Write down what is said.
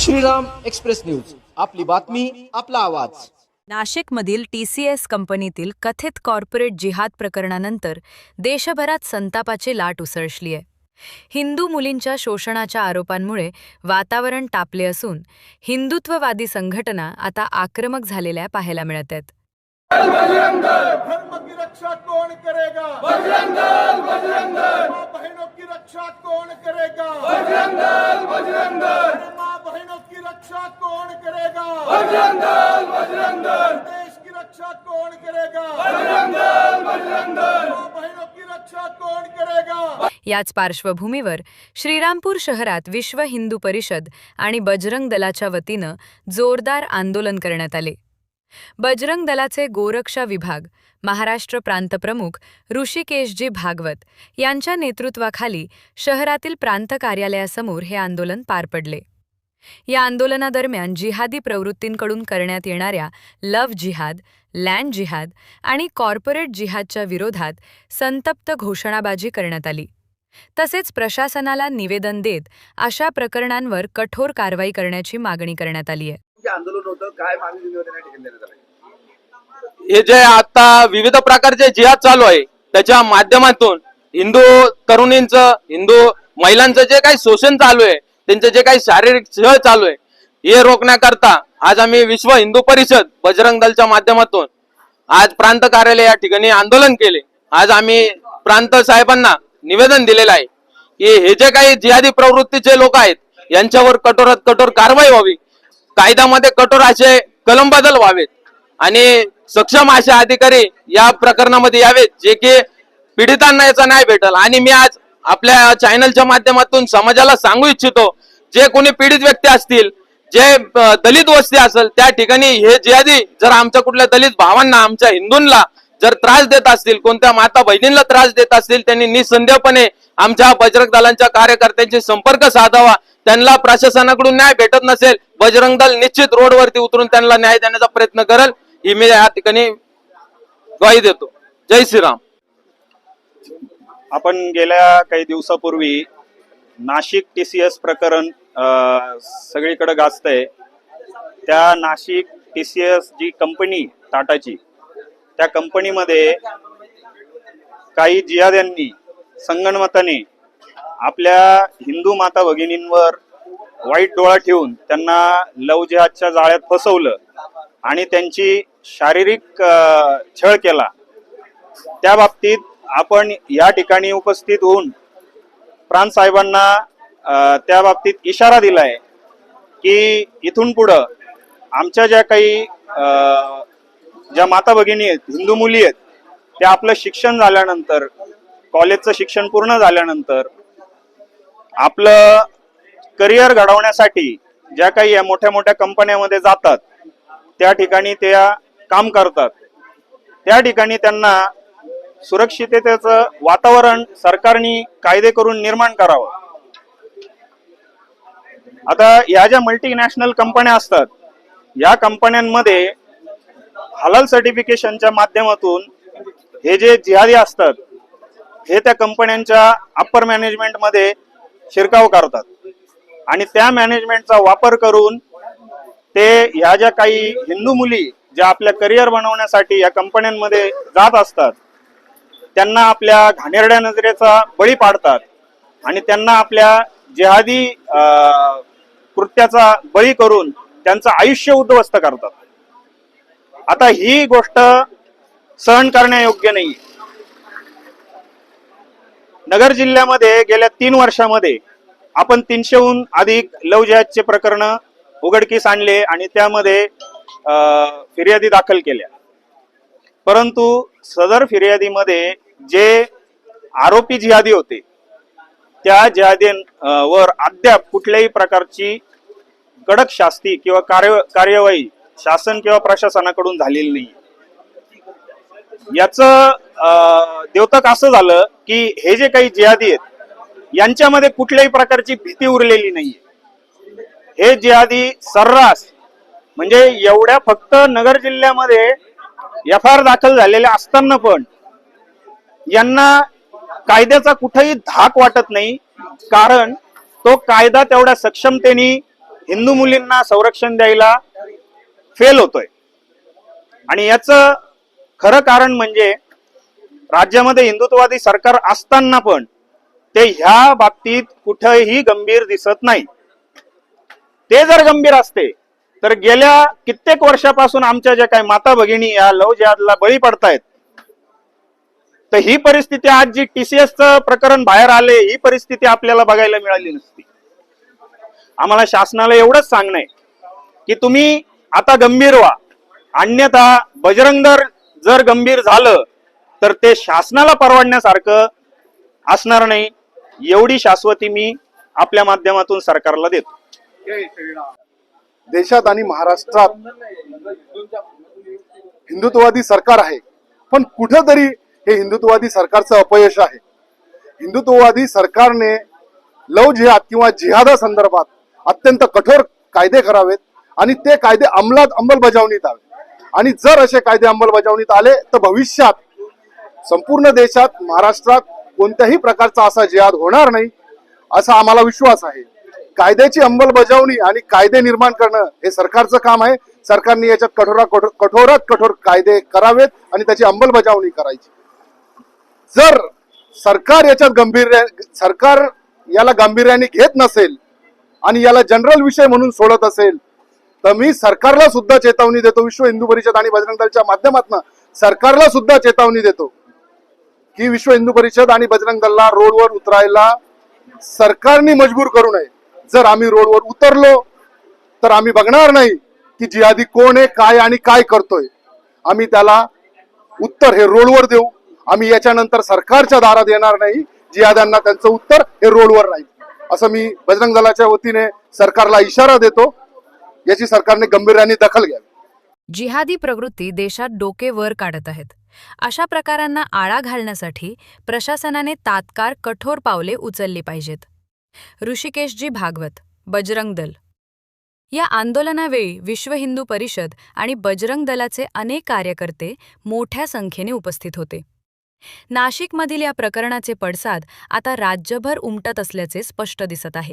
Shriram express news, आपली बातमी आपला आवाज। नाशिकमधील TCS कंपनीतील कथित कॉर्पोरेट जिहाद प्रकरणानंतर देशभरात संतापाची लाट उसळली आहे। हिंदू मुलींच्या शोषणाच्या आरोपांमुळे वातावरण तापले असून हिंदुत्ववादी संघटना आता आक्रमक झालेल्या पाहायला मिळत आहेत। बजरंग दल धर्म की रक्षा कौन करेगा? बजरंग दल बजरंग दल मां बहनों की रक्षा कौन करेगा? बजरंग दल बजरंग दल मां बहनों की रक्षा कौन करेगा? बजरंग दल बजरंग दल देश की रक्षा कौन करेगा? बजरंग दल बजरंग दल मां बहनों की रक्षा कौन करेगा? याच पार्श्वभूमीवर श्रीरामपूर शहरात विश्व हिंदू परिषद आणि बजरंग दलाच्या वतीनं जोरदार आंदोलन करण्यात आले। बजरंग दलाचे गोरक्षा विभाग, महाराष्ट्र प्रांत प्रमुख ऋषिकेशजी भागवत यांच्या नेतृत्वाखाली शहरातील प्रांत कार्यालयासमोर हे आंदोलन पार पडले। या आंदोलनादरम्यान जिहादी प्रवृत्तींकडून करण्यात येणाऱ्या लव्ह जिहाद, लँड जिहाद आणि कॉर्पोरेट जिहादच्या विरोधात संतप्त घोषणाबाजी करण्यात आली। तसेच प्रशासनाला निवेदन देत अशा प्रकरणांवर कठोर कारवाई करण्याची मागणी करण्यात आली आहे। आंदोलन होतं, काय मागणी निवेदन या ठिकाणी देण्यात आलं? हे जे आता विविध प्रकारचे जिहाद चालू आहे त्याच्या माध्यमातून हिंदू तरुणींचं, हिंदू महिलांचं जे काही शोषण चालू आहे, त्यांचे जे काही शारीरिक छळ चालू आहे, हे रोखण्याकरता आज आम्ही विश्व हिंदू परिषद बजरंग दलच्या माध्यमातून आज प्रांत कार्यालय या ठिकाणी आंदोलन केले। आज आम्ही प्रांत साहेबांना निवेदन दिलेलं आहे की हे जे काही जिहादी प्रवृत्तीचे लोक आहेत यांच्यावर कठोरात कठोर कारवाई व्हावी, कायद्यामध्ये कठोर असे कलम बदल व्हावेत आणि सक्षम असे अधिकारी या प्रकरणामध्ये यावेत जे की पीडितांना याचा न्याय भेटल। आणि मी आज आपल्या चॅनलच्या माध्यमातून समाजाला सांगू इच्छितो, जे कोणी पीडित व्यक्ती असतील, जे दलित वस्ती असेल, त्या ठिकाणी हे जिहादी जर आमच्या कुठल्या दलित भावांना, आमच्या हिंदूंना जर त्रास देत असतील, कोणत्या माता बहिणींना त्रास देत असतील, त्यांनी निसंदेहपणे आमच्या बजरंग दलांच्या कार्यकर्त्यांशी संपर्क साधावा। त्यांना प्रशासनाकडून न्याय भेटत नसेल, बजरंग दल निश्चित रोडवरती उतरून त्यांना न्याय देण्याचा प्रयत्न करेल, ही मी या ठिकाणी ग्वाही देतो। जय श्रीराम। आपण गेल्या काही दिवसापूर्वी नाशिक TCS प्रकरण सगळीकडे गाजतंय। त्या नाशिक TCS जी कंपनी टाटाची, त्या कंपनीमध्ये काही जिहाद्यांनी संगनमताने आपल्या हिंदू माता भगिनींवर वाईट डोळा ठेवून त्यांना लव जिहादच्या जाळ्यात फसवलं आणि त्यांची शारीरिक छळ केला। त्या बाबतीत आपण या ठिकाणी उपस्थित होऊन प्रांत साहेबांना त्या बाबतीत इशारा दिलाय की इथून पुढं आमच्या ज्या काही ज्या माता भगिनी आहेत, हिंदू मुली आहेत, त्या आपलं शिक्षण झाल्यानंतर, कॉलेजचं शिक्षण पूर्ण झाल्यानंतर आपलं करिअर घडवण्यासाठी ज्या काही या मोठ्या मोठ्या कंपन्यांमध्ये जातात, त्या ठिकाणी त्या काम करतात, त्या ठिकाणी त्यांना सुरक्षिततेचं वातावरण सरकारने कायदे करून निर्माण करावं। आता या ज्या मल्टीनॅशनल कंपन्या असतात, या कंपन्यांमध्ये हलाल सर्टिफिकेशनच्या माध्यमातून हे जे जिहादी असतात हे त्या कंपन्यांच्या अप्पर मॅनेजमेंट मध्ये शिरकाव करतात आणि त्या मॅनेजमेंटचा वापर करून ते ह्या ज्या काही हिंदू मुली ज्या आपल्या करिअर बनवण्यासाठी या कंपन्यांमध्ये जात असतात, त्यांना आपल्या घाणेरड्या नजरेचा बळी पाडतात आणि त्यांना आपल्या जिहादी कृत्याचा बळी करून त्यांचं आयुष्य उद्ध्वस्त करतात। आता ही गोष्ट सहन करण्यायोग्य नाही। नगर जिल्ह्यामध्ये गेल्या 3 वर्षामध्ये आपण 300हून अधिक लव जिहादचे प्रकरण उघडकीस आणले आणि त्यामध्ये फिर्यादी दाखल केल्या, परंतु सदर फिर्यादीमध्ये जे आरोपी जिहादी होते त्या जिहादींवर अद्याप कुठल्याही प्रकारची कडक शास्ती किंवा कार्यवाही शासन किंवा प्रशासनाकडून झालेली नाही। याचं द्योतक असं झालं की हे जे काही जिहादी आहेत यांच्यामध्ये कुठल्याही प्रकारची भीती उरलेली नाहीये। हे जिहादी सर्रास, म्हणजे एवढ्या फक्त नगर जिल्ह्यामध्ये FIR दाखल झालेल्या असताना पण यांना कायद्याचा कुठेही धाक वाटत नाही, कारण तो कायदा तेवढ्या सक्षमतेने हिंदू मुलींना संरक्षण द्यायला फेल होतोय. आणि याचं खरं कारण म्हणजे राज्यामध्ये हिंदुत्ववादी सरकार असताना पण ते ह्या बाबतीत कुठेही गंभीर दिसत नाही. ते जर गंभीर असते तर गेल्या कित्येक वर्षापासून आमच्या ज्या काही माता भगिनी या लव जिहादला बळी पडतायत, तर ही परिस्थिती आज जी TCSचं प्रकरण बाहेर आले, ही परिस्थिती आपल्याला बघायला मिळाली नसती. आम्हाला शासनाला एवढंच सांगणं आहे की तुम्ही आता गंभीर व्हा, अन्यथा बजरंग दल जर गंभीर झालं तर ते शासनाला परवडण्यासारखं असणार नाही. एवढी शाश्वती मी आपल्या माध्यमातून सरकारला देतो. देशात आणि महाराष्ट्रात हिंदुत्ववादी सरकार आहे, पण कुठंतरी हे हिंदुत्ववादी सरकारचं अपयश आहे. हिंदुत्ववादी सरकारने लव जिहाद किंवा जिहादासंदर्भात अत्यंत कठोर कायदे करावेत आणि ते कायदे अंमलबजावणीत आवे. आणि जर असे कायदे अंमलबजावणीत आले तर भविष्यात संपूर्ण देशात, महाराष्ट्रात कोणत्याही प्रकारचा असा जिहाद होणार नाही असा आम्हाला विश्वास आहे. कायद्याची अंमलबजावणी आणि कायदे निर्माण करणं हे सरकारचं काम आहे. सरकारने याच्यात कठोरात कठोर कायदे करावेत आणि त्याची अंमलबजावणी करायची. जर सरकार सरकार याला गांभीर्याने घेत नसेल आणि याला जनरल विषय म्हणून सोडत असेल तर मी सरकारला सुद्धा चेतावणी देतो, विश्व हिंदू परिषद आणि बजरंग दलच्या माध्यमातून सरकारला सुद्धा चेतावणी देतो की विश्व हिंदू परिषद आणि बजरंग दलला रोडवर उतरायला सरकारने मजबूर करू नये. जर आम्ही रोडवर उतरलो तर आम्ही बघणार नाही की जिहादी कोण आहे, काय आणि काय करतोय. आम्ही त्याला उत्तर हे रोडवर देऊ. आम्ही याच्यानंतर सरकारच्या दारात येणार नाही. जिहाद्यांना त्यांचं उत्तर हे रोडवर राहील असं मी बजरंग दलाच्या वतीने सरकारला इशारा देतो. याची सरकारने गांभीर्याने दखल घ्यावी. जिहादी प्रवृत्ती देशात डोके वर काढत आहेत. अशा प्रकारांना आळा घालण्यासाठी प्रशासनाने तात्काळ कठोर पावले उचलली पाहिजेत. ऋषिकेशजी भागवत, बजरंग दल. या आंदोलनावेळी विश्व हिंदू परिषद आणि बजरंग दलाचे अनेक कार्यकर्ते मोठ्या संख्येने उपस्थित होते. नाशिकमधील या प्रकरणाचे पडसाद आता राज्यभर उमटत असल्याचे स्पष्ट दिसत आहे.